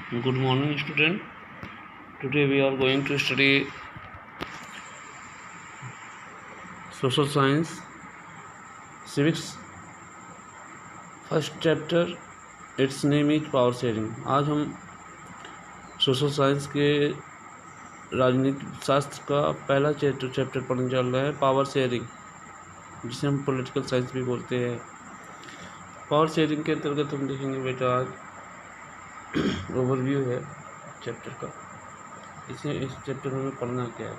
Good morning, student. Today we are going to study social science, civics. First chapter, its name is power sharing. आज हम social science के राजनीतिक शास्त्र का पहला चैप्टर पढ़ने चल रहा है, पावर शेयरिंग, जिसे हम पॉलिटिकल साइंस भी बोलते हैं। पावर शेयरिंग के अंतर्गत हम देखेंगे बेटा आज ओवरव्यू है चैप्टर का। इस चैप्टर में पढ़ना क्या है।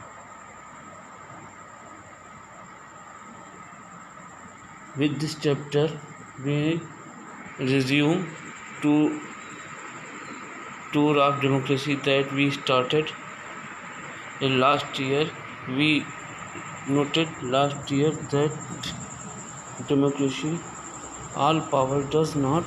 With this chapter we resume to tour of democracy that we started in last year. We noted last year that democracy, all power does not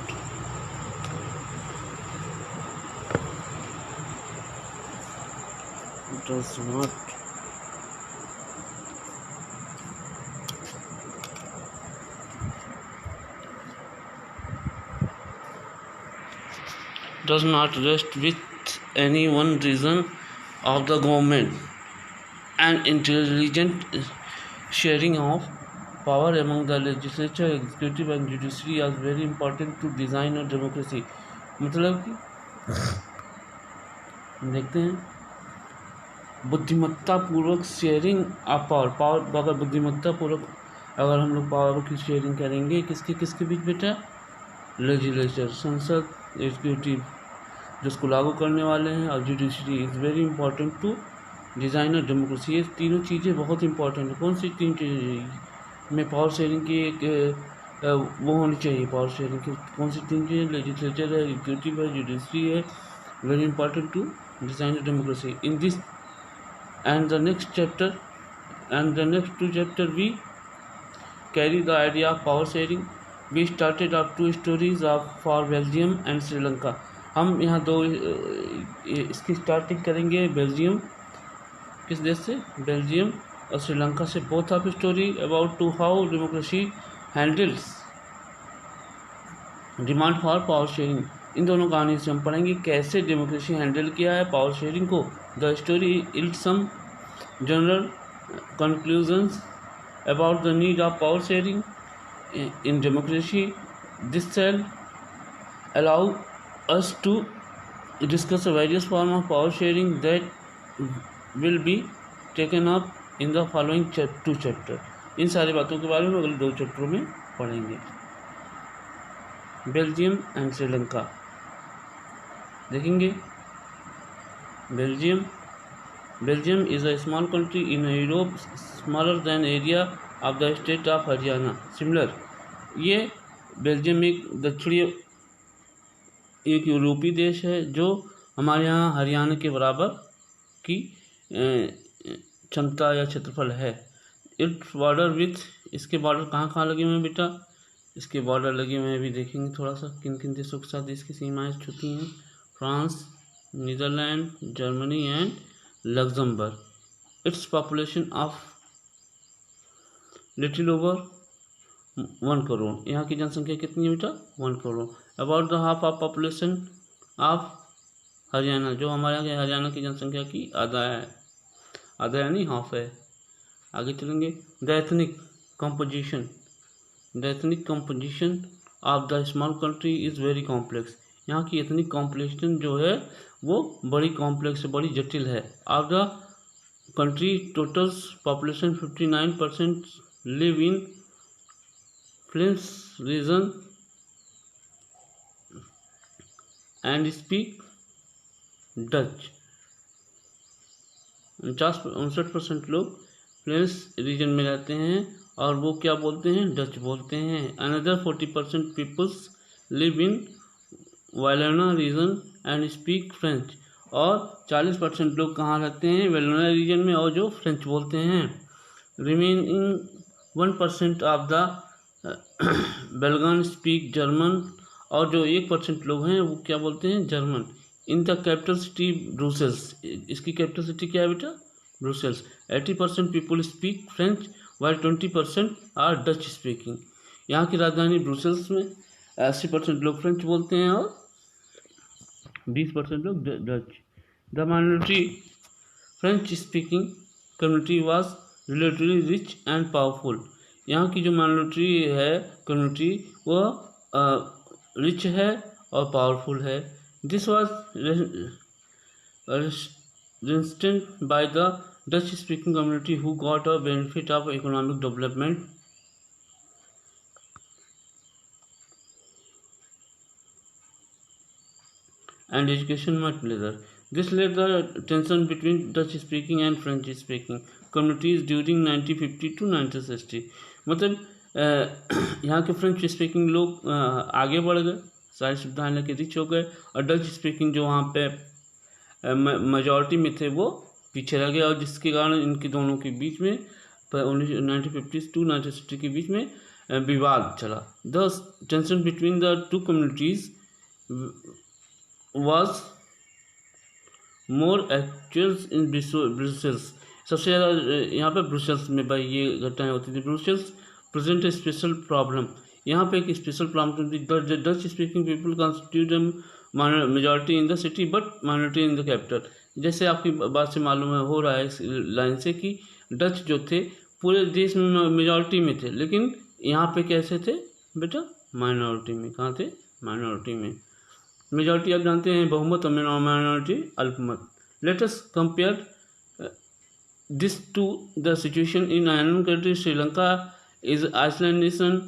rest with any one reason of the government. An intelligent sharing of power among the legislature, executive and judiciary is very important to design a democracy. मतलब कि देखते हैं बुद्धिमत्ता पूर्वक sharing of power. अगर बुद्धिमत्ता पूर्वक अगर हम लोग पावर की शेयरिंग करेंगे किसके बीच बेटा, लेजिस्लेचर संसद, एग्जीक्यूटिव जिसको लागू करने वाले हैं, और judiciary is very important to design a democracy. ये तीनों चीज़ें बहुत इंपॉर्टेंट हैं। कौन सी तीन चीज़ें में पावर शेयरिंग की एक वो होनी चाहिए। पावर शेयरिंग की कौन सी तीन चीज़ें, लेजिस्लेचर है, एग्जीक्यूटिव है, जुडिशरी है, very important to design a democracy. In this and the next chapter and the next two chapter we carry the idea of power sharing. We started up two stories of for Belgium and Sri Lanka. हम यहाँ दो इसकी starting करेंगे Belgium, किस देश से, Belgium और श्रीलंका से। Both of story about to how democracy handles demand for power sharing. इन दोनों कहानी से हम पढ़ेंगे कैसे डेमोक्रेसी हैंडल किया है पावर शेयरिंग को। The story yield some general conclusions about the need of power sharing in democracy. This shall allow us to discuss various forms of power sharing that will be taken up in the following two chapters. इन सारी बातों के बारे में अगले दो चैप्टरों में पढ़ेंगे। Belgium and Sri Lanka देखेंगे। Belgium is a small country in Europe, smaller than area of the state of Haryana. Similar, ये बेल्जियम एक दक्षिणी एक यूरोपीय देश है जो हमारे यहाँ हरियाणा के बराबर की क्षमता या क्षेत्रफल है। इट्स बॉर्डर विथ, इसके बॉर्डर कहाँ लगे हुए हैं बेटा, इसके बॉर्डर लगे हुए हैं। अभी देखेंगे थोड़ा सा किन किन देशों के साथ इसकी सीमाएँ छूती हैं। France, Netherlands, Germany and Luxembourg. Its population of little over 1 crore. यहाँ की जनसंख्या कितनी है बेटा, 1 crore. About the half of population of Haryana, जो हमारे यहाँ हरियाणा की जनसंख्या की आधा है, आधा यानी हाफ है। आगे चलेंगे। The ethnic composition of the small country is very complex. यहाँ की एथनिक कॉम्पोजिशन जो है वो बड़ी कॉम्प्लेक्स है, बड़ी जटिल है। Of the country total population 59% live in Flemish region and speak Dutch. 59% लोग फ्लेम्स रीजन में रहते हैं और वो क्या बोलते हैं, डच बोलते हैं। Another 40% peoples live in Wallonia region and speak French. और 40% लोग कहाँ रहते हैं, वालोना रीजन में, और जो फ्रेंच बोलते हैं। Remaining 1% of the Belgian speak German. और जो 1% लोग हैं वो क्या बोलते हैं, German. In the capital city Brussels, इसकी कैपिटल सिटी क्या है बेटा, Brussels. 80% people speak French while 20% are Dutch speaking. यहाँ की राजधानी ब्रुसेल्स में 80% लोग फ्रेंच बोलते हैं और 20% लोग Dutch. The minority French speaking community was relatively rich and powerful. यहाँ की जो माइनॉरिटी है कम्युनिटी वह रिच है और पावरफुल है। This was resisted by the Dutch speaking community who got a benefit of economic development and education much later. This led the tension between Dutch speaking and French speaking communities during 1950 to 1960। मतलब यहाँ के French speaking लोग आगे बढ़ गए, सारी सुविधाएं लेके रिच हो गए, और डच स्पीकिंग जो वहाँ पे मेजॉरिटी में थे वो पीछे रह गए, और जिसके कारण इनके दोनों के बीच में 1950 टू 1960 के बीच में विवाद चला। The tension between the two communities was more actual in Brussels. सबसे ज़्यादा यहाँ पे ब्रुसेल्स में भाई ये घटनाएं होती थी। ब्रुसेल्स प्रेजेंट ए स्पेशल प्रॉब्लम। यहाँ पे एक स्पेशल प्रॉब्लम थी। Dutch speaking people constitute majority in the city but minority in the capital. जैसे आपकी बात से मालूम है हो रहा है इस लाइन से कि डच जो थे पूरे देश में मेजॉरिटी में थे, लेकिन यहाँ पे कैसे थे बेटा, माइनॉरिटी में। कहाँ थे? माइनॉरिटी में। मेजॉरिटी आप जानते हैं बहुमत और माइनॉरिटी अल्पमत। Let us compare this to the situation in island country. Sri Lanka is island nation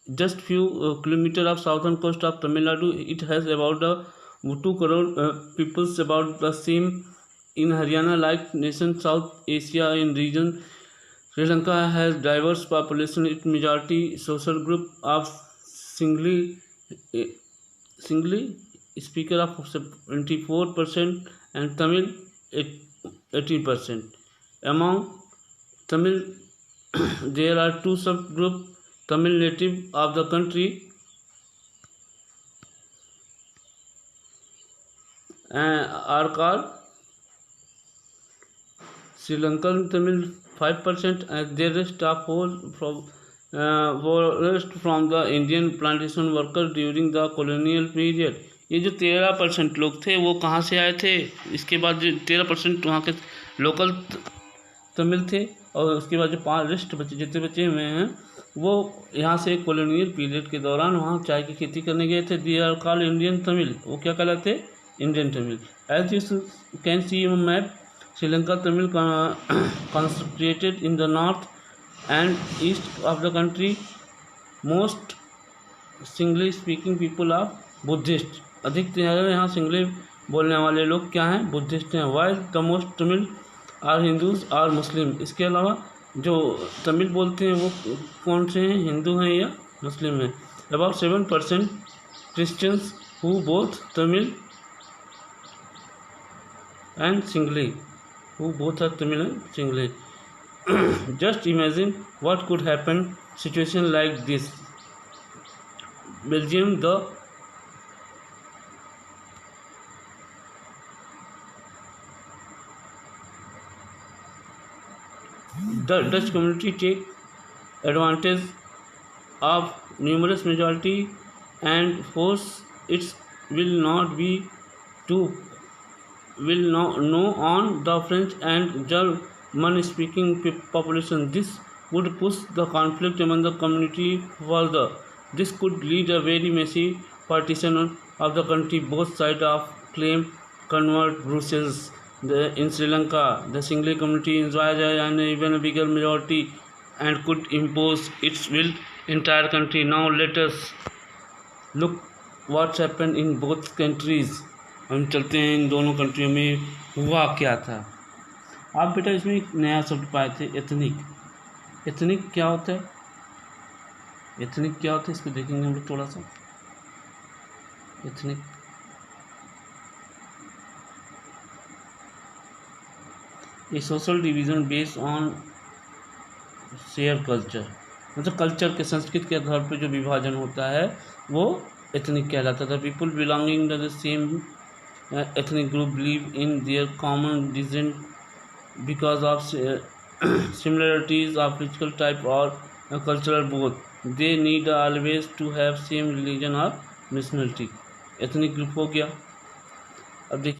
just few kilometer of southern coast of Tamil Nadu. It has about 2 crore peoples, about the same in Haryana like nation South Asia in region. Sri Lanka has diverse population. Its majority social group of singly speaker of 74% and Tamil 80%. Among Tamil there are two subgroups. Tamil native of the country are called Sri Lankan Tamil 5%, and the rest are from the Indian plantation workers during the colonial period। ये जो 13% लोग थे वो कहाँ से आए थे? इसके बाद जो 13% वहाँ के लोकल तमिल थे, और उसके बाद जो 5 रेस्ट बचे जितने बचे हुए हैं वो यहाँ से कॉलोनियल पीरियड के दौरान वहाँ चाय की खेती करने गए थे। They are called Indian Tamil. वो क्या कहलाते? Indian Tamil. As you can see map, Sri Lanka Tamil concentrated in the north and east of the country. Most singly speaking people of Buddhist. अधिक यहाँ सिंगली बोलने वाले लोग क्या हैं? बुद्धिस्ट हैं। While the most Tamil are Hindus और मुस्लिम। इसके अलावा जो तमिल बोलते हैं वो कौन से हैं? हिंदू हैं या मुस्लिम हैं। About 7% Christians who both Tamil and Sinhali, who both are Tamil and Sinhali. Just imagine what could happen situation like this. Belgium The Dutch community take advantage of numerous majority and force its will not be to will no on the French and German speaking population. This would push the conflict among the community further. This could lead a very messy partition of the country. Both sides of claim convert Brussels. In Sri Lanka, the Sinhala community enjoys an even bigger majority and could impose its will entire country. Now let us look what's happened in both countries. हम चलते हैं इन दोनों कंट्रियों में हुआ क्या था। आप बेटा इसमें एक नया शब्द पाए थे, एथनिक। एथनिक क्या होता है? एथनिक क्या होता है इसको देखेंगे हम लोग थोड़ा सा। Ethnic A social division based on share culture. मतलब कल्चर के, संस्कृति के आधार पर जो विभाजन होता है वो एथनिक कहलाता था। People belonging to the same ethnic group live in their common descent because of similarities of physical type और cultural both. They need always to have same religion और नेशनलिटी, एथनिक ग्रुप हो गया। अब देखिए